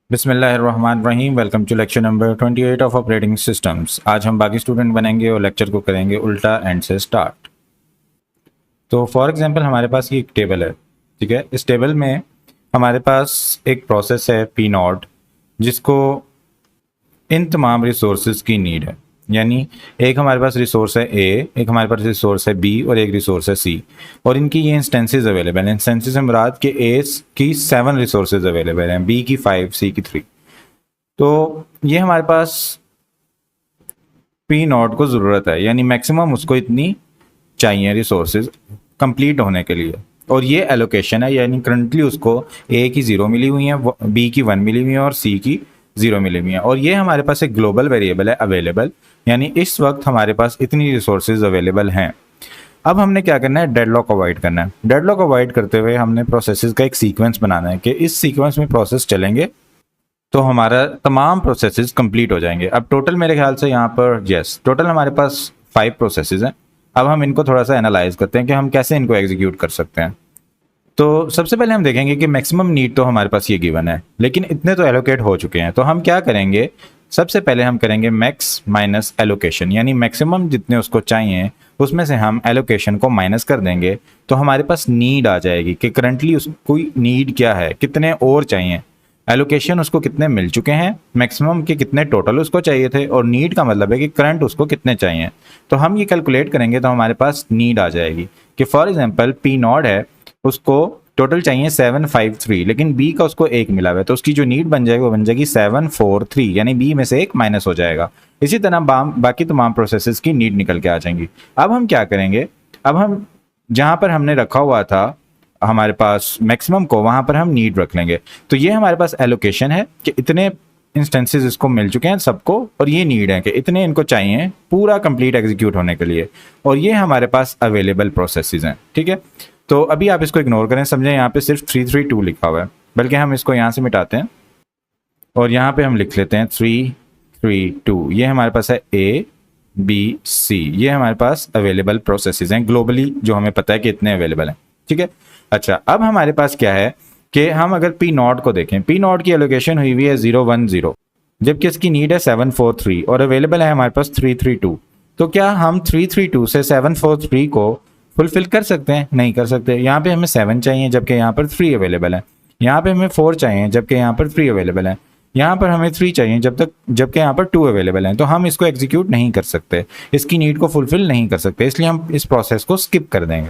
बिस्मिल्लाहिर्रहमानिर्रहीम। Welcome to lecture number 28 of operating systems. आज हम बाकी स्टूडेंट बनेंगे और लेक्चर को करेंगे उल्टा एंड से स्टार्ट। तो फॉर एग्जांपल हमारे पास ये एक टेबल है, ठीक है। इस टेबल में हमारे पास एक प्रोसेस है पी नॉट, जिसको इन तमाम रिसोर्सेज की नीड है। यानी एक हमारे पास रिसोर्स है ए, एक हमारे पास रिसोर्स है बी और एक रिसोर्स है सी, और इनकी ये इंस्टेंसेस अवेलेबल हैं। इंस्टेंसेस से मुराद के ए की 7 रिसोर्सेज अवेलेबल हैं, बी की 5, सी की 3। तो ये हमारे पास पी नॉट को ज़रूरत है, यानी मैक्सिमम उसको इतनी चाहिए रिसोर्सेज कंप्लीट होने के लिए। और ये एलोकेशन है, यानी करंटली उसको ए की 0 मिली हुई है, बी की 1 मिली हुई है और सी की 0 मिली हुई है। और ये हमारे पास एक ग्लोबल वेरिएबल है अवेलेबल, यानी इस वक्त हमारे पास इतनी रिसोर्सेज अवेलेबल हैं। अब हमने क्या करना है, डेडलॉक अवॉइड करना है। डेडलॉक अवॉइड करते हुए हमने प्रोसेसेस का एक सीक्वेंस बनाना है कि इस सीक्वेंस में प्रोसेस चलेंगे तो हमारा तमाम प्रोसेसेस कंप्लीट हो जाएंगे। अब टोटल मेरे ख्याल से यहाँ पर टोटल हमारे पास 5 प्रोसेसेस हैं। अब हम इनको थोड़ा सा एनालाइज करते हैं कि हम कैसे इनको एग्जीक्यूट कर सकते हैं। तो सबसे पहले हम देखेंगे कि मैक्सिमम नीड तो हमारे पास ये गिवन है, लेकिन इतने तो एलोकेट हो चुके हैं। तो हम क्या करेंगे, सबसे पहले हम करेंगे मैक्स माइनस एलोकेशन, यानी मैक्सिमम जितने उसको चाहिए उसमें से हम एलोकेशन को माइनस कर देंगे। तो हमारे पास नीड आ जाएगी कि करंटली उसको नीड क्या है, कितने और चाहिए। एलोकेशन उसको कितने मिल चुके हैं, मैक्सिमम के कितने टोटल उसको चाहिए थे, और नीड का मतलब है कि करंट उसको कितने चाहिए। तो हम ये कैलकुलेट करेंगे तो हमारे पास नीड आ जाएगी कि फॉर एग्जांपल पी नॉट है, उसको टोटल चाहिए 753, लेकिन बी का उसको 1 मिला हुआ है, तो उसकी जो नीड बन जाएगी वो बन जाएगी 743, यानी बी में से 1 माइनस हो जाएगा। इसी तरह बाकी तमाम प्रोसेसेस की नीड निकल के आ जाएंगी। अब हम क्या करेंगे, अब हम जहाँ पर हमने रखा हुआ था हमारे पास मैक्सिमम को, वहां पर हम नीड रख लेंगे। तो ये हमारे पास एलोकेशन है कि इतने इंस्टेंसेस इसको मिल चुके हैं सबको, और ये नीड है कि इतने इनको चाहिए पूरा कंप्लीट एग्जीक्यूट होने के लिए, और ये हमारे पास अवेलेबल प्रोसेसेस हैं, ठीक है। तो अभी आप इसको इग्नोर करें, समझें यहाँ पे सिर्फ 332 लिखा हुआ है, बल्कि हम इसको यहाँ से मिटाते हैं और यहाँ पे हम लिख लेते हैं 332। ये हमारे पास है ए बी सी, ये हमारे पास अवेलेबल प्रोसेसेस हैं ग्लोबली, जो हमें पता है कि इतने अवेलेबल हैं, ठीक है। अच्छा, अब हमारे पास क्या है कि हम अगर पी नॉट को देखें, पी नॉट की एलोकेशन हुई हुई है 010, जबकि इसकी नीड है 743 और अवेलेबल है हमारे पास 332। तो क्या हम 332 से 743 को फुलफिल कर सकते हैं? नहीं कर सकते। यहाँ पे हमें 7 चाहिए जबकि यहाँ पर 3 अवेलेबल है, यहाँ पे हमें 4 चाहिए जबकि यहाँ पर 3 अवेलेबल है, यहाँ पर हमें 3 चाहिए जबकि यहाँ पर 2 अवेलेबल हैं। तो हम इसको एग्जीक्यूट नहीं कर सकते, इसकी नीड को फुलफिल नहीं कर सकते, इसलिए हम इस प्रोसेस को स्किप कर देंगे।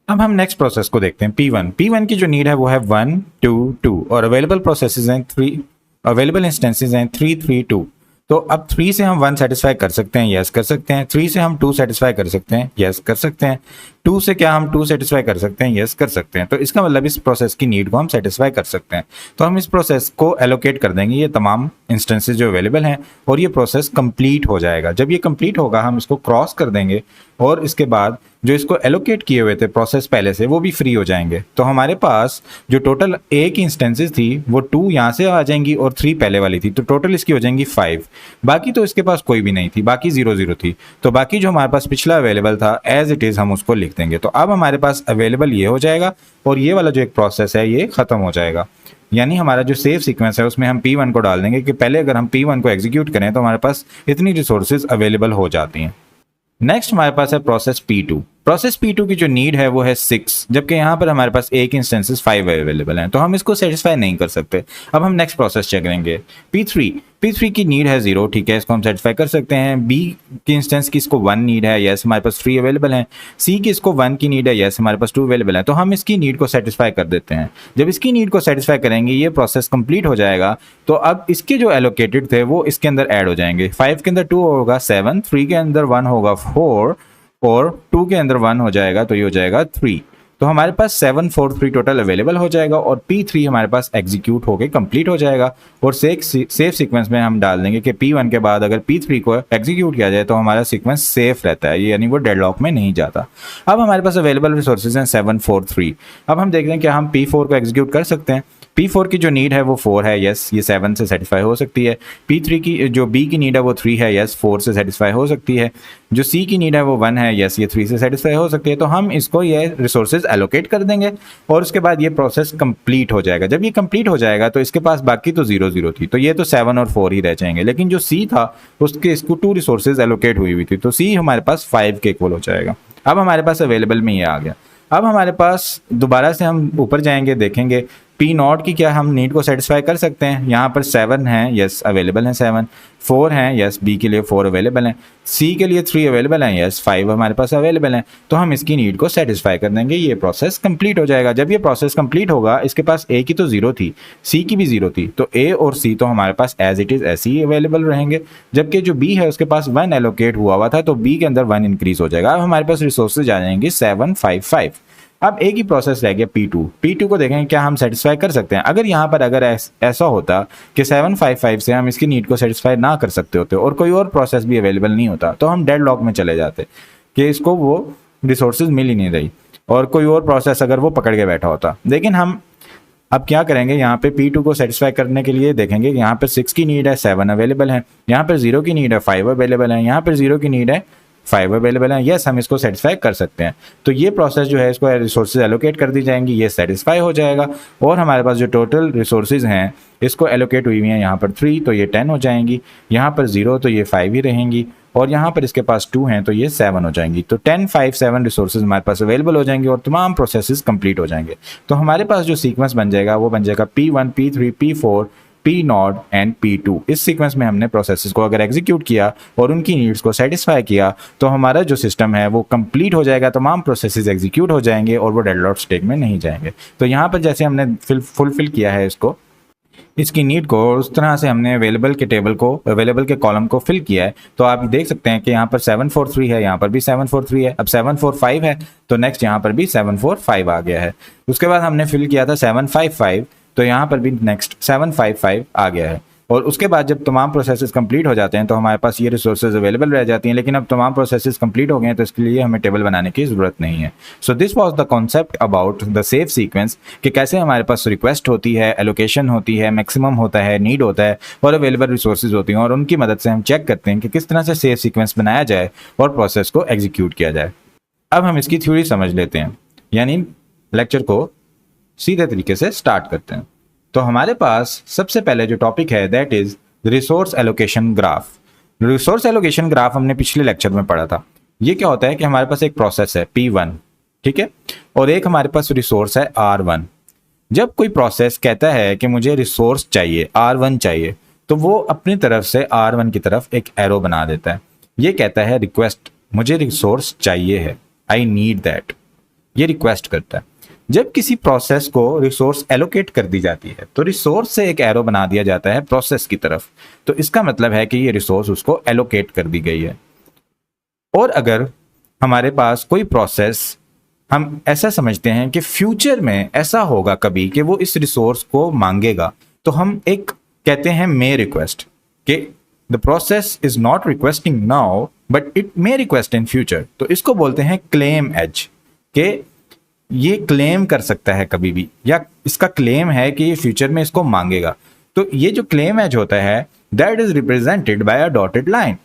अब हम नेक्स्ट प्रोसेस को देखते हैं P1। P1 की जो नीड है वो है 1 2 2 और अवेलेबल प्रोसेसेस हैं 3, अवेलेबल इंस्टेंसेस हैं 3 3 2। तो अब 3 से हम 1 सेटिस्फाई कर सकते हैं, यस कर सकते हैं। 3 से हम 2 सेटिस्फाई कर सकते हैं, यस कर सकते हैं। 2 से क्या हम 2 सेटिस्फाई कर सकते हैं, यस कर सकते हैं। तो इसका मतलब इस प्रोसेस की नीड को हम सेटिस्फाई कर सकते हैं। तो हम इस प्रोसेस को एलोकेट कर देंगे ये तमाम इंस्टेंसेस जो अवेलेबल हैं, और ये प्रोसेस कंप्लीट हो जाएगा। जब ये कंप्लीट होगा हम इसको क्रॉस कर देंगे, और इसके बाद जो इसको एलोकेट किए हुए थे प्रोसेस पहले से, वो भी फ्री हो जाएंगे। तो हमारे पास जो टोटल ए की इंस्टेंसेस थी वो 2 यहाँ से आ जाएंगी और 3 पहले वाली थी, तो टोटल इसकी हो जाएंगी 5। बाकी तो इसके पास कोई भी नहीं थी, बाकी 0 0 थी। तो बाकी जो हमारे पास पिछला अवेलेबल था एज इट इज़ हम उसको लिख देंगे। तो अब हमारे पास अवेलेबल ये हो जाएगा, और ये वाला जो एक प्रोसेस है ये ख़त्म हो जाएगा। यानी हमारा जो सेव सीक्वेंस है उसमें हम P1 को डाल देंगे कि पहले अगर हम P1 को एग्जीक्यूट करें तो हमारे पास इतनी रिसोर्सेज अवेलेबल हो जाती हैं। नेक्स्ट हमारे पास है प्रोसेस P2। प्रोसेस P2 की जो नीड है वो है 6, जबकि यहाँ पर हमारे पास एक इंस्टेंसेस 5 अवेलेबल हैं, तो हम इसको सेटिस्फाई नहीं कर सकते। अब हम नेक्स्ट प्रोसेस चेक करेंगे P3 की नीड है 0, ठीक है, इसको हम सेटिस्फाई कर सकते हैं। B की इंस्टेंस की इसको 1 नीड है, यस हमारे पास 3 अवेलेबल हैं। C की इसको 1 की नीड है, यस हमारे पास 2 अवेलेबल है। तो हम इसकी नीड को सेटिस्फाई कर देते हैं। जब इसकी नीड को सेटिस्फाई करेंगे ये प्रोसेस कंप्लीट हो जाएगा। तो अब इसके जो एलोकेटेड थे वो इसके अंदर ऐड हो जाएंगे। 5 के अंदर 2 होगा 7, 3 के अंदर 1 होगा 4, और 2 के अंदर 1 हो जाएगा, तो ये हो जाएगा 3। तो हमारे पास 743 टोटल अवेलेबल हो जाएगा, और P3 हमारे पास एग्जीक्यूट होके कंप्लीट हो जाएगा। और सेफ सीक्वेंस में हम डाल देंगे कि P1 के बाद अगर P3 को एग्जीक्यूट किया जाए तो हमारा सीक्वेंस सेफ रहता है, यानी वो डेडलॉक में नहीं जाता। अब हमारे पास अवेलेबल रिसोर्सेज हैं 743। अब हम देखते हैं कि हम P4 को एग्जीक्यूट कर सकते हैं। P4 की जो नीड है वो 4 है, यस ये 7 से सेटिस्फाई हो सकती है। P3 की जो B की नीड है वो 3 है, यस 4 से सेटिस्फाई हो सकती है। जो C की नीड है वो 1 है, यस ये 3 से सेटिस्फाई हो सकती है। तो हम इसको ये रिसोर्सेज एलोकेट कर देंगे और उसके बाद ये प्रोसेस कंप्लीट हो जाएगा। जब ये कंप्लीट हो जाएगा तो इसके पास बाकी तो 0 0 थी, तो ये तो 7 और 4 ही रह जाएंगे। लेकिन जो C था उसके इसको 2 रिसोर्सेज एलोकेट हुई थी, तो C हमारे पास 5 के इक्वल हो जाएगा। अब हमारे पास अवेलेबल में ये आ गया। अब हमारे पास दोबारा से हम ऊपर जाएंगे, देखेंगे पी नॉट की क्या हम नीड को सेटिस्फाई कर सकते हैं। यहाँ पर 7 है, यस अवेलेबल है 7, 4 हैं, यस बी के लिए 4 अवेलेबल हैं, सी के लिए 3 अवेलेबल हैं, यस 5 हमारे पास अवेलेबल हैं। तो हम इसकी नीड को सेटिस्फाई कर देंगे, ये प्रोसेस कंप्लीट हो जाएगा। जब ये प्रोसेस कंप्लीट होगा, इसके पास ए की तो 0 थी, सी की भी 0 थी, तो ए और सी तो हमारे पास एज इट इज़ ऐसे ही अवेलेबल रहेंगे। जबकि जो बी है उसके पास 1 एलोकेट हुआ था, तो बी के अंदर 1 इंक्रीज हो जाएगा। अब हमारे पास रिसोर्सेज आ जाएंगे 7 5 5। अब एक ही प्रोसेस रह गया P2 को देखेंगे क्या हम सेटिस्फाई कर सकते हैं। अगर यहाँ पर अगर ऐसा होता कि 755 से हम इसकी नीड को सेटिस्फाई ना कर सकते होते और कोई और प्रोसेस भी अवेलेबल नहीं होता, तो हम डेड लॉक में चले जाते कि इसको वो रिसोर्सेज मिल ही नहीं रही और कोई और प्रोसेस अगर वो पकड़ के बैठा होता। लेकिन हम अब क्या करेंगे, यहाँ पे P2 को सेटिस्फाई करने के लिए देखेंगे यहाँ पर 6 की नीड है, 7 अवेलेबल है, यहाँ पर 0 की नीड है, 5 अवेलेबल है, यहाँ पर 0 की नीड है, 5 अवेलेबल है, यस हम इसको सेटिस्फाई कर सकते हैं। तो ये प्रोसेस जो है इसको रिसोर्सेज एलोकेट कर दी जाएंगी, ये सेटिस्फाई हो जाएगा और हमारे पास जो टोटल रिसोर्सेज हैं इसको एलोकेट हुई हैं यहाँ पर 3, तो ये 10 हो जाएंगी, यहाँ पर 0 तो ये 5 ही रहेंगी और यहाँ पर इसके पास 2 हैं तो ये 7 हो जाएंगी। तो 10 5 7 रिसोर्सेज हमारे पास अवेलेबल हो जाएंगे और तमाम प्रोसेसेस कंप्लीट हो जाएंगे। तो हमारे पास जो सीक्वेंस बन जाएगा वो बन जाएगा P1 P3 P4 P0 and P2। इस सीक्वेंस में हमने प्रोसेसेस को अगर एग्जीक्यूट किया और उनकी नीड्स को सेटिस्फाई किया तो हमारा जो सिस्टम है वो कंप्लीट हो जाएगा, तमाम प्रोसेसेस एग्जीक्यूट हो जाएंगे और वो डेडलॉक स्टेट में नहीं जाएंगे। तो यहाँ पर जैसे हमने फुलफिल किया है इसको, इसकी नीड को उस तरह से हमने अवेलेबल के टेबल को, अवेलेबल के कॉलम को फिल किया है। तो आप देख सकते हैं कि यहाँ पर 743 है, यहाँ पर भी 743 है, अब 745 है तो नेक्स्ट यहाँ पर भी 745 आ गया है। उसके बाद हमने फिल किया था 755, तो यहाँ पर भी नेक्स्ट 755 आ गया है। और उसके बाद जब तमाम प्रोसेसेस कंप्लीट हो जाते हैं तो हमारे पास ये रिसोर्सेज अवेलेबल रह जाती हैं। लेकिन अब तमाम प्रोसेसेस कंप्लीट हो गए हैं तो इसके लिए हमें टेबल बनाने की ज़रूरत नहीं है। So this was the concept about the save sequence, कि कैसे हमारे पास रिक्वेस्ट होती है, एलोकेशन होती है, मैक्सिमम होता है, नीड होता है और अवेलेबल रिसोर्सेज होती हैं, और उनकी मदद से हम चेक करते हैं कि किस तरह से सेव सीक्वेंस बनाया जाए और प्रोसेस को एग्जीक्यूट किया जाए। अब हम इसकी थ्योरी समझ लेते हैं, यानी लेक्चर को सीधे तरीके से स्टार्ट करते हैं। तो हमारे पास सबसे पहले जो टॉपिक है that is resource allocation graph. Resource allocation graph हमने पिछले लेक्चर में पढ़ा था। ये क्या होता है कि हमारे पास एक प्रोसेस है P1, ठीक है, और एक हमारे पास रिसोर्स है R1। जब कोई प्रोसेस कहता है कि मुझे रिसोर्स चाहिए, R1 चाहिए, तो वो अपनी तरफ से R1 की तरफ एक एरो बना देता है। ये कहता है रिक्वेस्ट, मुझे रिसोर्स चाहिए है, आई नीड दैट, ये रिक्वेस्ट करता है। जब किसी प्रोसेस को रिसोर्स एलोकेट कर दी जाती है तो रिसोर्स से एक एरो बना दिया जाता है प्रोसेस की तरफ, तो इसका मतलब है कि ये रिसोर्स उसको एलोकेट कर दी गई है। और अगर हमारे पास कोई प्रोसेस, हम ऐसा समझते हैं कि फ्यूचर में ऐसा होगा कभी कि वो इस रिसोर्स को मांगेगा, तो हम एक कहते हैं मे रिक्वेस्ट, कि the process is not requesting now but it may request in future. तो इसको बोलते हैं क्लेम एज, के ये क्लेम कर सकता है कभी भी, या इसका क्लेम है कि ये फ्यूचर में इसको मांगेगा। तो ये जो क्लेम एज होता है that is represented by a dotted line,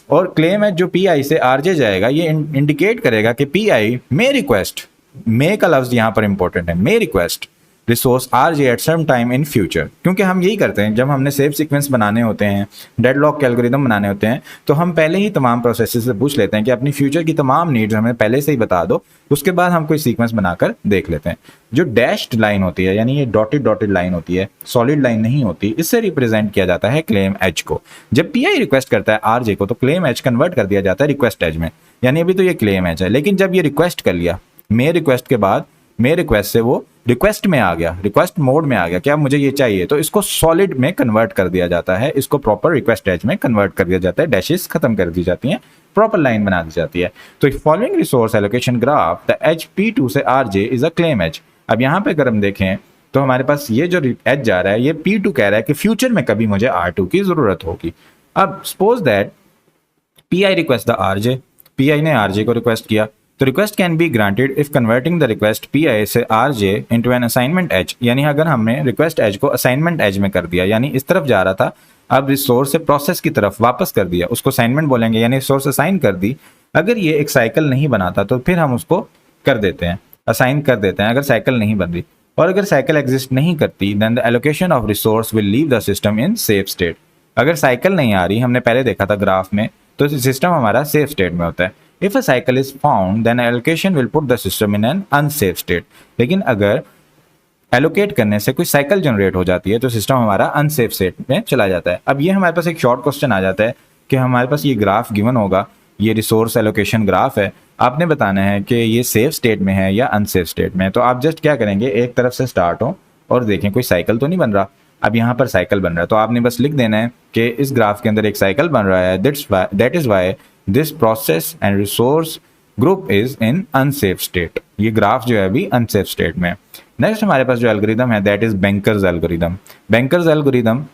और क्लेम एज जो Pi से Rj जाएगा ये इंडिकेट करेगा कि Pi मे रिक्वेस्ट, मे का लफ्ज यहाँ पर इंपॉर्टेंट है, may request resource Rj at some time in future. क्योंकि हम यही करते हैं, जब हमने सेव सीक्वेंस बनाने होते हैं, डेडलॉक के एल्गोरिदम बनाने होते हैं, तो हम पहले ही तमाम प्रोसेसेस से पूछ लेते हैं कि अपनी फ्यूचर की तमाम नीड्स हमें पहले से ही बता दो, उसके बाद हम कोई सीक्वेंस बनाकर देख लेते हैं। जो डैश्ड लाइन होती है, यानी ये डॉटेड लाइन होती है, सॉलिड लाइन नहीं होती, इससे रिप्रेजेंट किया जाता है क्लेम एज को। जब Pi रिक्वेस्ट करता है Rj को तो क्लेम एज कन्वर्ट कर दिया जाता है रिक्वेस्ट एज में, यानी अभी तो ये क्लेम एज है। लेकिन जब ये रिक्वेस्ट कर लिया, मे रिक्वेस्ट के बाद मे रिक्वेस्ट से वो रिक्वेस्ट में आ गया, रिक्वेस्ट मोड में आ गया, क्या मुझे ये चाहिए, तो इसको सॉलिड में कन्वर्ट कर दिया जाता है, इसको प्रॉपर रिक्वेस्ट एज में कन्वर्ट कर दिया जाता है, डैशेस खत्म कर दी जाती हैं, प्रॉपर लाइन बना दी जाती है। तो following resource allocation graph the edge P2 से Rj is a claim edge. अब यहाँ पे अगर हम देखें तो हमारे पास ये जो एज जा रहा है ये P2 कह रहा है कि फ्यूचर में कभी मुझे R2 की जरूरत होगी। अब suppose that Pi request the Rj, Pi ने Rj को रिक्वेस्ट किया, तो request can be granted if converting the request P I से R J into an assignment edge, यानी अगर हमने रिक्वेस्ट एज को असाइनमेंट एज में कर दिया, यानी इस तरफ जा रहा था, अब रिसोर्स से प्रोसेस की तरफ वापस कर दिया, उसको असाइनमेंट बोलेंगे, यानी रिसोर्स असाइन कर दी। अगर ये एक साइकिल नहीं बनाता तो फिर हम उसको कर देते हैं, असाइन कर देते हैं अगर साइकिल नहीं बन रही। और अगर साइकिल एग्जिस्ट नहीं करती then the allocation of resource will leave the system in safe state. अगर साइकिल नहीं आ रही, हमने पहले देखा था ग्राफ में, तो सिस्टम हमारा सेफ स्टेट में होता है। If a cycle is found then allocation will put the system in an unsafe state. लेकिन अगर एलोकेट करने से कोई साइकिल जनरेट हो जाती है तो सिस्टम हमारा अनसेफ स्टेट में चला जाता है। अब ये हमारे पास एक शॉर्ट क्वेश्चन आ जाता है कि हमारे पास ये ग्राफ गिवन होगा, ये रिसोर्स एलोकेशन ग्राफ है, आपने बताना है कि ये सेफ स्टेट में है या अनसेफ स्टेट में है। तो आप जस्ट क्या करेंगे, एक तरफ से स्टार्ट हो और देखें कोई साइकिल तो नहीं बन रहा। अब यहाँ पर साइकिल बन रहा है तो आपने बस लिख देना है कि इस ग्राफ के अंदर एक साइकिल बन रहा है, that is why this process and resource group is in unsafe state. ये ग्राफ जो है अभी अनसेफ स्टेट में है। नेक्स्ट हमारे पास जो एल्गोरिदम है that is bankers algorithm. Bankers algorithm,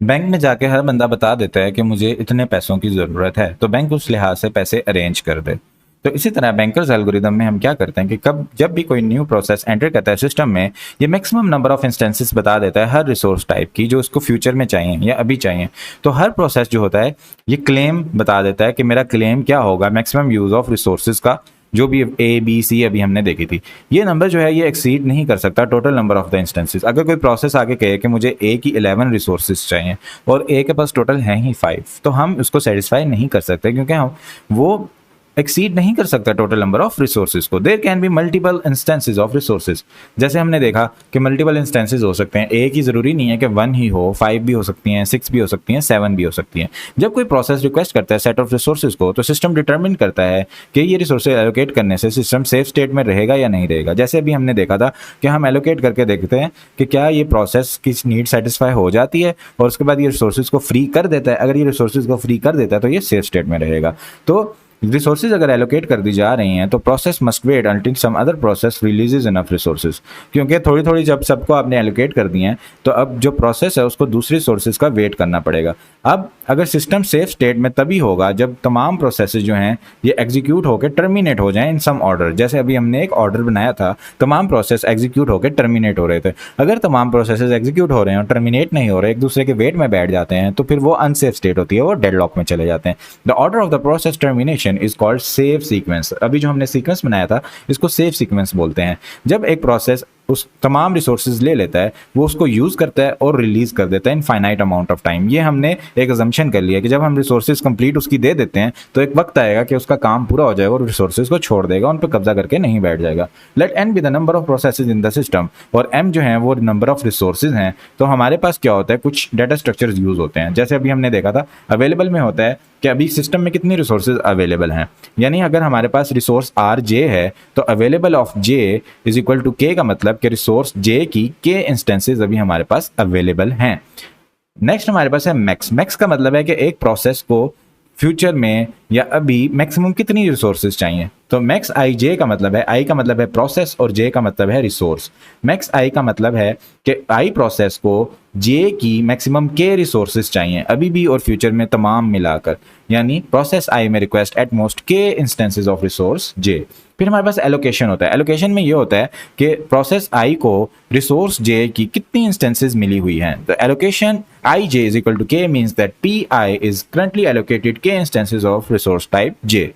bank में जाके हर बंदा बता देता है कि मुझे इतने पैसों की ज़रूरत है, तो बैंक उस लिहाज से पैसे अरेंज कर दे। तो इसी तरह बैंकर्स एल्गोरिदम में हम क्या करते हैं कि जब भी कोई न्यू प्रोसेस एंटर करता है सिस्टम में, ये मैक्सिमम नंबर ऑफ इंस्टेंसेस बता देता है हर रिसोर्स टाइप की जो उसको फ्यूचर में चाहिए या अभी चाहिए। तो हर प्रोसेस जो होता है ये क्लेम बता देता है कि मेरा क्लेम क्या होगा मैक्सिमम यूज़ ऑफ रिसोर्सेज का, जो भी ए बी सी अभी हमने देखी थी। ये नंबर जो है ये एक्सीड नहीं कर सकता total number of the instances. अगर कोई प्रोसेस आगे कहे कि मुझे ए की 11 रिसोर्सेज चाहिए और ए के पास टोटल हैं ही 5, तो हम उसको सेटिस्फाई नहीं कर सकते क्योंकि हम वो एक्सीड नहीं कर सकता टोटल नंबर ऑफ रिसोर्सेज को। There can be multiple instances of resources, जैसे हमने देखा कि मल्टीपल इंस्टेंसेज हो सकते हैं, एक ही जरूरी नहीं है कि 1 ही हो, 5 भी हो सकती हैं, 6 भी हो सकती हैं, 7 भी हो सकती हैं। जब कोई प्रोसेस रिक्वेस्ट करता है सेट ऑफ रिसोर्सेज को तो सिस्टम डिटरमिन करता है कि ये रिसोर्सेज एलोकेट करने से सिस्टम सेफ स्टेट में रहेगा या नहीं रहेगा। जैसे अभी हमने देखा था कि हम एलोकेट करके देखते हैं कि क्या ये प्रोसेस की नीड सेटिस्फाई हो जाती है और उसके बाद ये रिसोर्सेज को फ्री कर देता है। अगर ये रिसोर्सेज को फ्री कर देता है तो ये सेफ स्टेट में रहेगा। तो रिसोर्सेज अगर एलोकेट कर दी जा रही हैं तो process must wait until some other process releases enough resources, क्योंकि थोड़ी थोड़ी जब सबको आपने एलोकेट कर दिए हैं तो अब जो प्रोसेस है उसको दूसरी सोर्सेज का वेट करना पड़ेगा। अब अगर सिस्टम सेफ स्टेट में तभी होगा जब तमाम प्रोसेसेस जो हैं ये एग्जीक्यूट होकर टर्मिनेट हो जाएं इन सम ऑर्डर। जैसे अभी हमने एक ऑर्डर बनाया था, तमाम प्रोसेस एग्जीक्यूट होकर टर्मिनेट हो रहे थे। अगर तमाम प्रोसेसेस एग्जीक्यूट हो रहे हैं और टर्मिनेट नहीं हो रहे, एक दूसरे के वेट में बैठ जाते हैं, तो फिर वो अनसेफ स्टेट होती है, वो डेडलॉक में चले जाते हैं। The order of the process termination is called safe sequence. अभी जो हमने सीक्वेंस बनाया था इसको सेफ सीक्वेंस बोलते हैं। जब एक प्रोसेस उस तमाम रिसोर्सेज ले लेता है, वो उसको यूज करता है और रिलीज कर देता है इन फाइनाइट अमाउंट ऑफ टाइम। ये हमने एक अजम्पशन कर लिया कि जब हम रिसोर्सेज कंप्लीट उसकी दे देते हैं तो एक वक्त आएगा कि उसका काम पूरा हो जाएगा और रिसोर्सेज को छोड़ देगा, उन पर कब्जा करके नहीं बैठ जाएगा। Let N be the number of processes in the system, और एम जो है वो नंबर ऑफ रिसोर्सेज हैं। तो हमारे पास क्या होता है, कुछ डाटा स्ट्रक्चर्स यूज होते हैं। जैसे अभी हमने देखा था अवेलेबल में होता है कि अभी सिस्टम में कितनी रिसोर्सेज अवेलेबल हैं, यानी अगर हमारे पास रिसोर्स आर जे है तो available of J is equal to K का मतलब कि रिसोर्स जे की के इंस्टेंसेस अभी हमारे पास अवेलेबल हैं। नेक्स्ट हमारे पास है मैक्स। मैक्स का मतलब है कि एक प्रोसेस को फ्यूचर में या अभी मैक्सिमम कितनी रिसोर्सेज चाहिए। तो मैक्स आई जे का मतलब है, आई का मतलब है प्रोसेस और जे का मतलब है रिसोर्स। मैक्स आई का मतलब है कि आई प्रोसेस को जे की मैक्सिमम के रिसोर्सेज चाहिए अभी भी और फ्यूचर में तमाम मिलाकर, यानी प्रोसेस आई में रिक्वेस्ट एट मोस्ट के इंस्टेंसेस ऑफ रिसोर्स जे। फिर हमारे पास एलोकेशन होता है। एलोकेशन में ये होता है कि प्रोसेस आई को रिसोर्स जे की कितनी इंस्टेंसेस मिली हुई हैं। तो allocation I J is equal to K means that P I is currently allocated K instances of resource type J.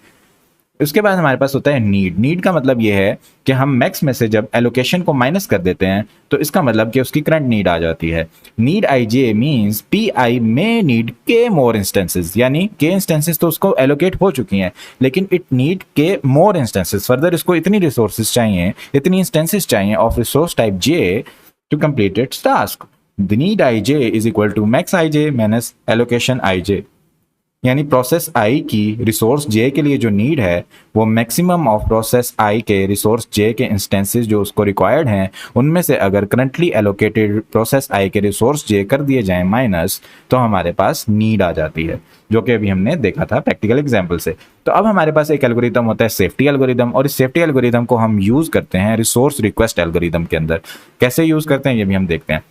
उसके बाद हमारे पास होता है नीड। नीड का मतलब ये है कि हम मैक्स में से जब एलोकेशन को माइनस कर देते हैं तो इसका मतलब कि उसकी करंट नीड आ जाती है। Need I J means P I may need के मोर इंस्टेंसेस, यानी के इंस्टेंसेस तो उसको एलोकेट हो चुकी हैं लेकिन इट नीड के मोर इंस्टेंसेस। फर्दर इसको इतनी रिसोर्सेज चाहिए, इतनी इंस्टेंसेस चाहिए of resource type J to complete its task. The need I J is equal to max I J minus allocation I J, यानी प्रोसेस आई की रिसोर्स जे के लिए जो नीड है वो मैक्सिमम ऑफ प्रोसेस आई के resource जे के instances जो उसको रिक्वायर्ड हैं उनमें से अगर करंटली एलोकेटेड प्रोसेस आई के रिसोर्स जे कर दिए जाएं माइनस, तो हमारे पास नीड आ जाती है, जो कि अभी हमने देखा था प्रैक्टिकल एग्जाम्पल से। तो अब हमारे पास एक एल्गोरिदम होता है सेफ्टी एल्गोरिदम, और इस सेफ्टी एल्गोरिदम को हम यूज करते हैं रिसोर्स रिक्वेस्ट एल्गोरिदम के अंदर। कैसे यूज करते हैं ये भी हम देखते हैं।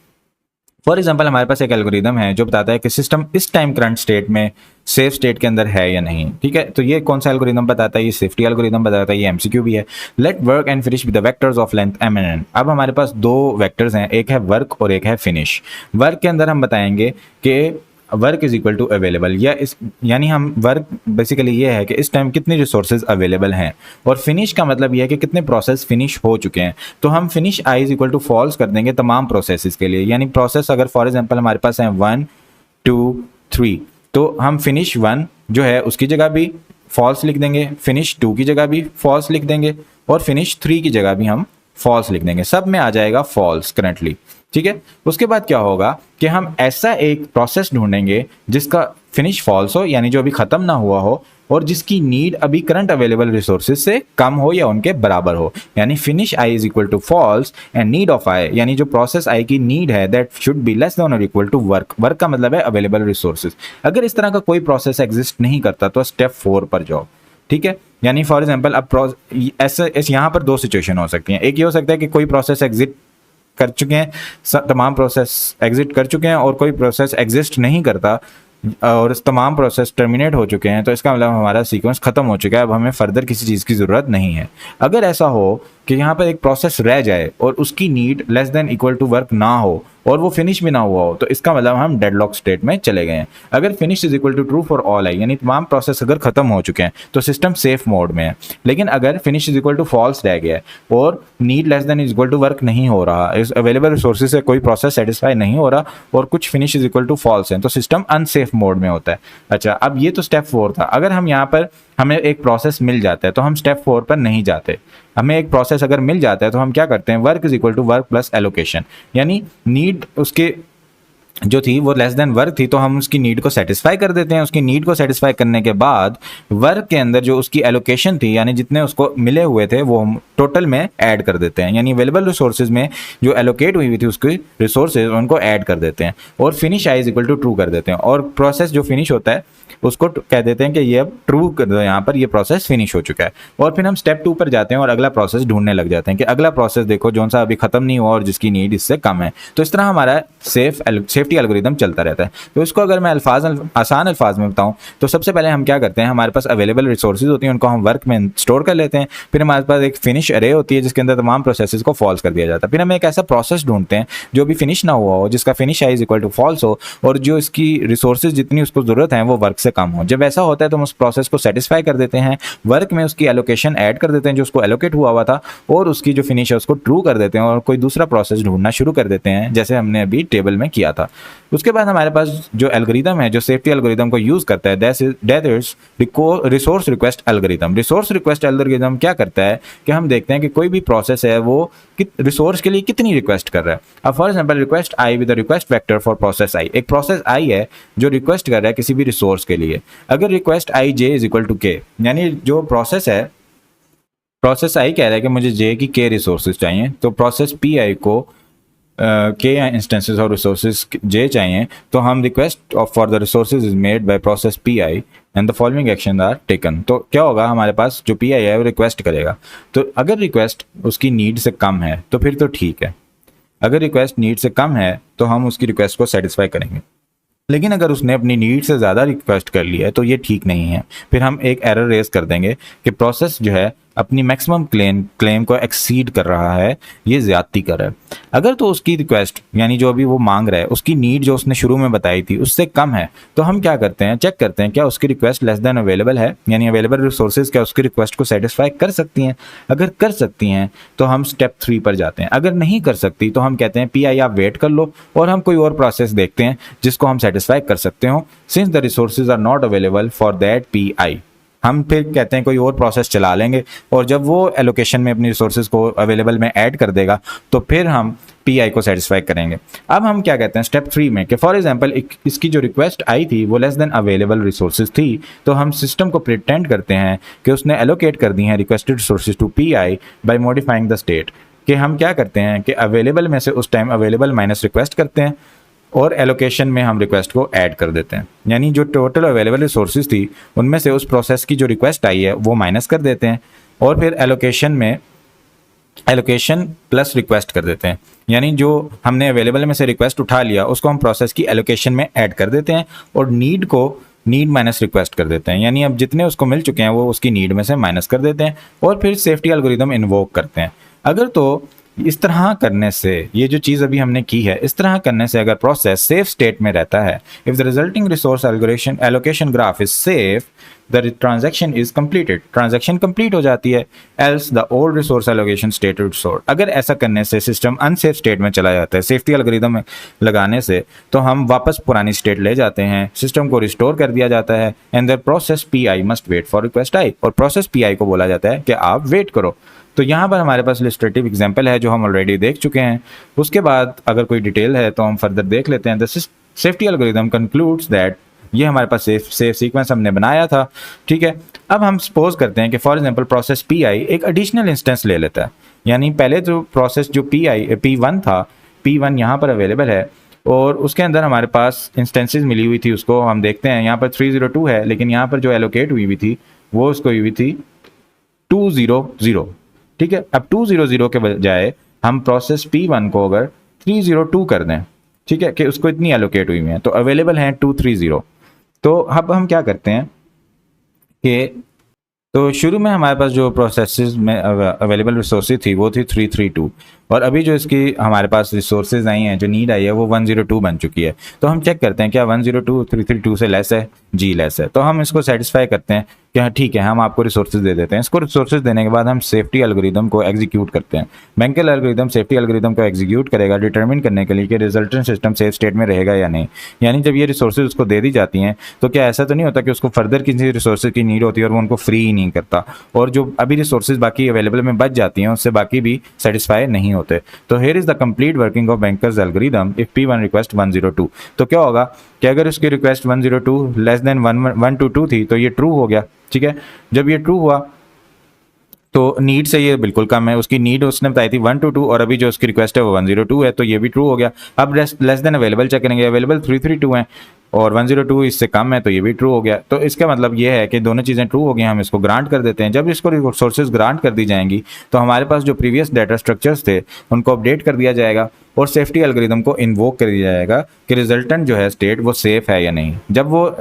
फॉर एग्जाम्पल हमारे पास एक एल्गोरिदम है जो बताता है कि सिस्टम इस टाइम करंट स्टेट में सेफ स्टेट के अंदर है या नहीं, ठीक है। तो ये कौन सा एल्गोरिदम बताता है? ये सेफ्टी एल्गोरिदम बताता है, ये एमसीक्यू भी है। Let work and finish with the vectors of length m and n। अब हमारे पास दो वेक्टर्स हैं, एक है वर्क और एक है फिनिश। वर्क के अंदर हम बताएंगे कि work is equal to available, या इस यानी हम वर्क बेसिकली ये है कि इस टाइम कितनी रिसोर्सेज अवेलेबल हैं, और फिनिश का मतलब ये है कि कितने प्रोसेस फिनिश हो चुके हैं। तो हम finish I is equal to false कर देंगे तमाम प्रोसेसेस के लिए, यानी प्रोसेस अगर फॉर एग्जांपल हमारे पास है 1 2 3, तो हम फिनिश 1 जो है उसकी जगह भी फॉल्स लिख देंगे, फिनिश 2 की जगह भी फॉल्स लिख देंगे, और फिनिश 3 की जगह भी हम फॉल्स लिख देंगे। सब में आ जाएगा फॉल्स करंटली, ठीक है। उसके बाद क्या होगा कि हम ऐसा एक प्रोसेस ढूंढेंगे जिसका फिनिश फॉल्स हो, यानी जो अभी खत्म ना हुआ हो, और जिसकी नीड अभी करंट अवेलेबल रिसोर्सेज से कम हो या उनके बराबर हो, यानी finish I is equal to false and need of I, यानी जो प्रोसेस आई की नीड है that should be less than और इक्वल टू वर्क। वर्क का मतलब है अवेलेबल रिसोर्सेज। अगर इस तरह का कोई प्रोसेस एग्जिस्ट नहीं करता तो स्टेप 4 पर जाओ, ठीक है। यानी फॉर एग्जाम्पल अब ऐसे यहाँ पर दो सिचुएशन हो सकती हैं। एक ये हो सकता है कि कोई प्रोसेस एग्जिट कर चुके हैं, तमाम प्रोसेस एग्जिट कर चुके हैं, और कोई प्रोसेस एग्जिस्ट नहीं करता और तमाम प्रोसेस टर्मिनेट हो चुके हैं, तो इसका मतलब हमारा सीक्वेंस खत्म हो चुका है, अब हमें फर्दर किसी चीज़ की ज़रूरत नहीं है। अगर ऐसा हो कि यहाँ पर एक प्रोसेस रह जाए और उसकी need less than equal to work ना हो और वो फिनिश भी ना हुआ हो, तो इसका मतलब हम डेडलॉक स्टेट में चले गए हैं। अगर finish is equal to true for all I, यानी तमाम प्रोसेस अगर खत्म हो चुके हैं तो सिस्टम सेफ मोड में है। लेकिन अगर finish is equal to false रह गया है और need less than is equal to work नहीं हो रहा, इस अवेलेबल रिसोर्सेज से कोई प्रोसेस सेटिस्फाई नहीं हो रहा, और कुछ finish is equal to false है, तो सिस्टम अनसेफ मोड में होता है। अच्छा, अब ये तो स्टेप 4 था। अगर हम यहाँ पर हमें एक प्रोसेस मिल जाता है तो हम स्टेप 4 पर नहीं जाते। हमें एक प्रोसेस अगर मिल जाता है तो हम क्या करते हैं, work is equal to work plus allocation, यानी नीड उसके जो थी वो लेस देन वर्क थी, तो हम उसकी नीड को सेटिस्फाई कर देते हैं। उसकी नीड को सेटिस्फाई करने के बाद वर्क के अंदर जो उसकी एलोकेशन थी, यानी जितने उसको मिले हुए थे, वो हम टोटल में ऐड कर देते हैं, यानी अवेलेबल रिसोर्सेज में जो एलोकेट हुई थी उसकी रिसोर्सेज उनको ऐड कर देते हैं, और finish I is equal to true कर देते हैं, और प्रोसेस जो फिनिश होता है उसको कह देते हैं कि ये अब ट्रू कर दो, यहाँ पर ये प्रोसेस फिनिश हो चुका है। और फिर हम स्टेप 2 पर जाते हैं और अगला प्रोसेस ढूंढने लग जाते हैं कि अगला प्रोसेस देखो जो सा अभी खत्म नहीं हुआ और जिसकी नीड इससे कम है। तो इस तरह हमारा सेफ्टी एल्गोरिदम चलता रहता है। तो इसको अगर मैं आसान अल्फाज में बताऊं तो सबसे पहले हम क्या करते हैं, हमारे पास अवेलेबल रिसोर्सेज होती हैं, उनको हम वर्क में स्टोर कर लेते हैं। फिर हमारे पास एक फिनिश अरे होती है जिसके अंदर तमाम प्रोसेसेस को फॉल्स कर दिया जाता है। फिर हम एक ऐसा प्रोसेस ढूंढते हैं जो भी फिनिश ना हुआ हो, जिसका finish I is equal to false हो, और जो इसकी रिसोर्सेज जितनी उसको जरूरत है वो वर्क से कम हो। जब ऐसा होता है तो हम उस प्रोसेस को सेटिस्फाई कर देते हैं, वर्क में उसकी एलोकेशन ऐड कर देते हैं जो उसको एलोकेट हुआ था, और उसकी जो फिनिश है उसको ट्रू कर देते हैं और कोई दूसरा प्रोसेस ढूंढना शुरू कर देते हैं, जैसे हमने अभी टेबल में किया था। उसके बाद हमारे पास जो एल्गोरिदम है जो सेफ्टी एल्गोरिदम को यूज करता है, that is resource request algorithm. Resource request algorithm क्या करता है कि हम देखते हैं कि कोई भी प्रोसेस है वो रिसोर्स के लिए कितनी रिक्वेस्ट कर रहा है। अब for example request I with request vector for process I, एक प्रोसेस आई है जो रिक्वेस्ट कर रहा है किसी भी रिसोर्स के लिए। अगर request I J is equal to K, यानी जो प्रोसेस है, प्रोसेस आई कह रहा है कि मुझे जे की के रिसोर्सेज चाहिए, तो प्रोसेस पी आई को के इंस्टेंसेस और रिसोर्सेज जे चाहिए, तो हम request for the resources is made by process P I and the following action are taken. तो क्या होगा, हमारे पास जो पी आई है वो रिक्वेस्ट करेगा। तो अगर रिक्वेस्ट उसकी नीड से कम है तो फिर तो ठीक है, अगर रिक्वेस्ट नीड से कम है तो हम उसकी रिक्वेस्ट को सेटिस्फाई करेंगे। लेकिन अगर उसने अपनी नीड से ज़्यादा रिक्वेस्ट कर ली है तो ये ठीक नहीं है, फिर हम एक एरर रेज कर देंगे कि प्रोसेस जो है अपनी मैक्सिमम क्लेम को एक्सीड कर रहा है, ये ज्यादती कर रहा है। अगर तो उसकी रिक्वेस्ट यानी जो अभी वो मांग रहा है उसकी नीड जो उसने शुरू में बताई थी उससे कम है, तो हम क्या करते हैं, चेक करते हैं क्या उसकी रिक्वेस्ट लेस देन अवेलेबल है, यानी अवेलेबल रिसोर्सेज क्या उसकी रिक्वेस्ट को सेटिस्फाई कर सकती हैं। अगर कर सकती हैं तो हम स्टेप 3 पर जाते हैं। अगर नहीं कर सकती तो हम कहते हैं पी आई आप वेट कर लो और हम कोई और प्रोसेस देखते हैं जिसको हम सेटिस्फाई कर सकते हो, since the resources are not available for that P I. हम फिर कहते हैं कोई और प्रोसेस चला लेंगे और जब वो एलोकेशन में अपनी रिसोर्सेज को अवेलेबल में ऐड कर देगा तो फिर हम पी आई को सेटिस्फाई करेंगे। अब हम क्या कहते हैं स्टेप 3 में कि फॉर एग्जांपल इसकी जो रिक्वेस्ट आई थी वो लेस देन अवेलेबल रिसोर्सेज थी, तो हम सिस्टम को प्रिटेंड करते हैं कि उसने एलोकेट कर दी हैं requested resources to P I by modifying the state. कि हम क्या करते हैं कि अवेलेबल में से उस टाइम अवेलेबल माइनस रिक्वेस्ट करते हैं और एलोकेशन में हम रिक्वेस्ट को ऐड कर देते हैं, यानी जो टोटल अवेलेबल रिसोर्सेज थी उनमें से उस प्रोसेस की जो रिक्वेस्ट आई है वो माइनस कर देते हैं और फिर एलोकेशन में एलोकेशन प्लस रिक्वेस्ट कर देते हैं, यानी जो हमने अवेलेबल में से रिक्वेस्ट उठा लिया उसको हम प्रोसेस की एलोकेशन में ऐड कर देते हैं और नीड को नीड माइनस रिक्वेस्ट कर देते हैं, यानी अब जितने उसको मिल चुके हैं वो उसकी नीड में से माइनस कर देते हैं और फिर सेफ्टी एल्गोरिदम इन्वोक करते हैं। अगर तो इस तरह करने से, ये जो चीज़ अभी हमने की है, इस तरह करने से अगर प्रोसेस सेफ स्टेट में रहता है, if the resulting resource allocation graph is safe, the transaction is completed, transaction complete हो जाती है, else the old resource allocation state restored. अगर ऐसा करने से सिस्टम अनसेफ स्टेट में चला जाता है, सेफ्टी एल्गोरिदम लगाने से, तो हम वापस पुरानी स्टेट ले जाते हैं, सिस्टम को रिस्टोर कर दिया जाता है, and the process P I must wait for request I, और प्रोसेस पी आई को बोला जाता है कि आप वेट करो। तो यहाँ पर हमारे पास इलस्ट्रेटिव एग्जांपल है जो हम ऑलरेडी देख चुके हैं। उसके बाद अगर कोई डिटेल है तो हम फर्दर देख लेते हैं। The safety algorithm concludes that, ये हमारे पास सेफ सीक्वेंस हमने बनाया था, ठीक है। अब हम सपोज करते हैं कि फॉर एग्जांपल प्रोसेस पी आई एक एडिशनल इंस्टेंस ले लेता है, यानी पहले जो प्रोसेस जो P1 था, P1 यहाँ पर अवेलेबल है और उसके अंदर हमारे पास इंस्टेंसेस मिली हुई थी, उसको हम देखते हैं यहाँ पर 302 है, लेकिन यहाँ पर जो एलोकेट हुई थी वो उसको हुई थी 200, ठीक है। अब 200 के बजाय हम प्रोसेस P1 को अगर 302 कर दें, ठीक है, कि उसको इतनी एलोकेट हुई है तो अवेलेबल है 230। तो अब हम क्या करते हैं कि तो शुरू में हमारे पास जो प्रोसेसेस में अवेलेबल रिसोर्सेज थी वो थी 332, और अभी जो इसकी हमारे पास रिसोर्सेज आई हैं, जो नीड आई है वो 102 बन चुकी है। तो हम चेक करते हैं क्या 102 332 से लेस है, जी लेस है, तो हम इसको सेटिस्फाई करते हैं कि हाँ ठीक है, हम आपको रिसोर्सेज दे देते हैं। इसको रिसोर्सेज देने के बाद हम सेफ्टी एल्गोरिदम को एग्जीक्यूट करते हैं। बैंकल एल्गोरिदम सेफ्टी एल्गोरिदम को एग्जीक्यूट करेगा डिटरमिन करने के लिए कि रिजल्टेंट सिस्टम सेफ स्टेट में रहेगा या नहीं। यानी जब ये रिसोर्सेज उसको दे दी जाती हैं तो क्या ऐसा तो नहीं होता कि उसको फर्दर किसी रिसोर्सेज की नीड होती है और वो उनको फ्री ही नहीं करता, और जो अभी रिसोर्सेज बाकी अवेलेबल में बच जाती हैं उससे बाकी भी सेटिस्फाई नहीं होते। तो here is the complete working of bankers algorithm if P1 request 102। तो क्या होगा कि अगर उसकी रिक्वेस्ट 102 लेस देन 122 थी तो ये ट्रू हो गया, ठीक है। जब ये ट्रू हुआ तो नीड से ये बिल्कुल कम है, उसकी नीड उसने बताई थी 122 और अभी जो उसकी रिक्वेस्ट है वो 102 है, तो ये भी ट्रू हो गया। अब लेस देन अवेलेबल चेक करेंगे, अवेलेबल 332 है और 102 इससे कम है, तो ये भी ट्रू हो गया। तो इसका मतलब ये है कि दोनों चीज़ें ट्रू हो गई, हम इसको ग्रांट कर देते हैं। जब इसको रिसोर्सेज ग्रांट कर दी जाएंगी तो हमारे पास जो प्रीवियस डाटा स्ट्रक्चर्स थे उनको अपडेट कर दिया जाएगा और सेफ्टी एल्गोरिदम को इन्वोक कर दिया जाएगा कि रिजल्टेंट जो है स्टेट वो सेफ है या नहीं। जब वो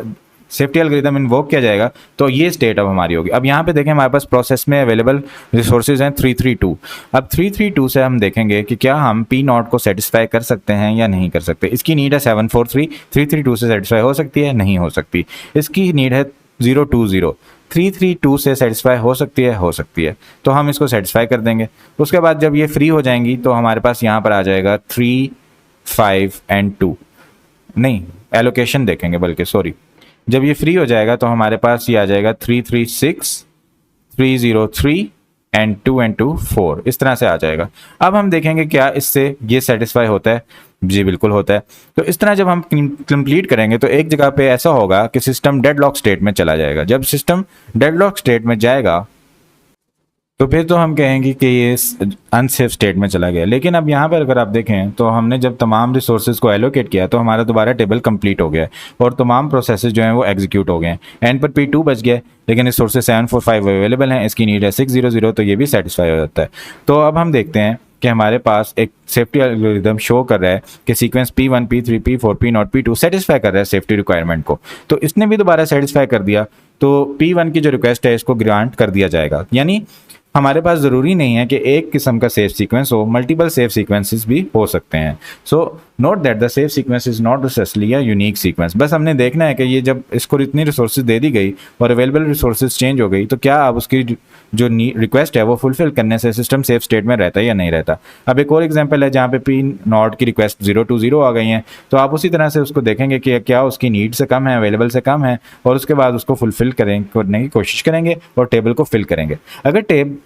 सेफ्टी एल्गोरिदम इन्वोक किया जाएगा तो ये स्टेट अब हमारी होगी। अब यहाँ पे देखें हमारे पास प्रोसेस में अवेलेबल रिसोर्सेज हैं 332। अब 332 से हम देखेंगे कि क्या हम पी नॉट को सेटिस्फाई कर सकते हैं या नहीं कर सकते। इसकी नीड है 743, 332 से सेटिस्फाई हो सकती है, नहीं हो सकती। इसकी नीड है 020, 332 से सेटिस्फाई हो सकती है, हो सकती है, तो हम इसको सेटिस्फाई कर देंगे। उसके बाद जब ये फ्री हो जाएंगी तो हमारे पास यहाँ पर आ जाएगा 3, 5 एंड 2, नहीं एलोकेशन देखेंगे बल्कि, सॉरी, जब ये फ्री हो जाएगा तो हमारे पास ये आ जाएगा 336, 303 एंड 2 एंड 2 4, इस तरह से आ जाएगा। अब हम देखेंगे क्या इससे ये सेटिस्फाई होता है, जी बिल्कुल होता है। तो इस तरह जब हम कंप्लीट करेंगे तो एक जगह पे ऐसा होगा कि सिस्टम डेडलॉक स्टेट में चला जाएगा। जब सिस्टम डेडलॉक स्टेट में जाएगा तो फिर तो हम कहेंगे कि ये अनसेफ स्टेट में चला गया। लेकिन अब यहाँ पर अगर आप देखें तो हमने जब तमाम रिसोर्सेज को एलोकेट किया तो हमारा दोबारा टेबल कंप्लीट हो गया और तमाम प्रोसेसेस जो हैं वो एग्जीक्यूट हो गए। एंड पर P2 बच गए लेकिन रिसोर्सेज 745 अवेलेबल हैं, इसकी नीड है 600, तो ये भी सेटिस्फाई हो जाता है। तो अब हम देखते हैं कि हमारे पास एक सेफ्टी एल्गोरिदम शो कर रहा है कि sequence P1, P3, P4, P0, P2 satisfy कर रहा है सेफ्टी रिक्वायरमेंट को, तो इसने भी दोबारा सेटिस्फाई कर दिया। तो P1 की जो रिक्वेस्ट है इसको ग्रांट कर दिया जाएगा। यानी हमारे पास ज़रूरी नहीं है कि एक किस्म का सेफ सीक्वेंस हो, मल्टीपल सेफ सीक्वेंसेस भी हो सकते हैं। So note that the safe sequence is not necessarily a unique sequence. बस हमने देखना है कि ये जब इसको इतनी रिसोर्सेज दे दी गई और अवेलेबल रिसोर्सेज चेंज हो गई तो क्या अब उसकी जो रिक्वेस्ट है वो फुलफिल करने से सिस्टम सेफ स्टेट में रहता है या नहीं रहता। अब एक और एग्जांपल है जहाँ पे P नॉट की रिक्वेस्ट 020 आ गई हैं, तो आप उसी तरह से उसको देखेंगे कि क्या उसकी नीड से कम है, अवेलेबल से कम है, और उसके बाद उसको फुलफिल करने की कोशिश करेंगे और टेबल को फिल करेंगे। अगर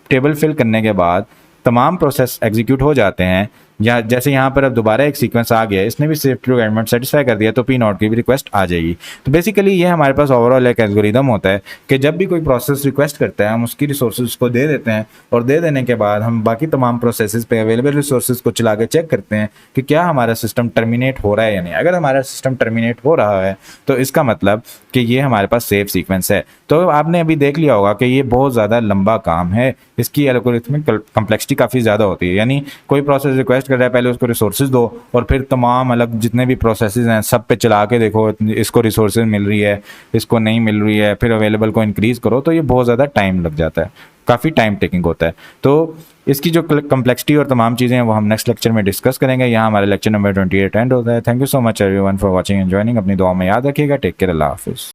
टेबल फिल करने के बाद तमाम प्रोसेस एग्जीक्यूट हो जाते हैं या जैसे यहाँ पर अब दोबारा एक सीक्वेंस आ गया है, इसने भी सेफ्टी रिक्वायरमेंट सेटिस्फाई कर दिया तो पी नॉट की भी रिक्वेस्ट आ जाएगी। तो बेसिकली ये हमारे पास ओवरऑल एक एल्गोरिदम होता है कि जब भी कोई प्रोसेस रिक्वेस्ट करता है हम उसकी रिसोर्सेज को दे देते हैं, और दे देने के बाद हम बाकी तमाम प्रोसेसेस पे अवेलेबल रिसोर्सेज को चला के चेक करते हैं कि क्या हमारा सिस्टम टर्मिनेट हो रहा है या नहीं। अगर हमारा सिस्टम टर्मिनेट हो रहा है तो इसका मतलब कि ये हमारे पास सेफ सीक्वेंस है। तो आपने अभी देख लिया होगा कि ये बहुत ज़्यादा लंबा काम है, इसकी एल्गोरिथमिक कम्प्लेक्सिटी काफ़ी ज़्यादा होती है। यानी कोई प्रोसेस रिक्वेस्ट कर रहा है, पहले उसको रिसोर्सेज दो और फिर तमाम अलग जितने भी प्रोसेसेस हैं सब पे चला के देखो इसको रिसोर्सेज मिल रही है, इसको नहीं मिल रही है, फिर अवेलेबल को इंक्रीज़ करो, तो ये बहुत ज़्यादा टाइम लग जाता है, काफ़ी टाइम टेकिंग होता है। तो इसकी जो कम्प्लेक्सिटी और तमाम चीज़ें हैं वो हम नेक्स्ट लेक्चर में डिस्कस करेंगे। यहाँ हमारा लेक्चर नंबर 28 एंड होता है। Thank you so much everyone for watching and joining. अपनी दुआ में याद रखिएगा। टेक केयर, अल्लाह हाफिज़।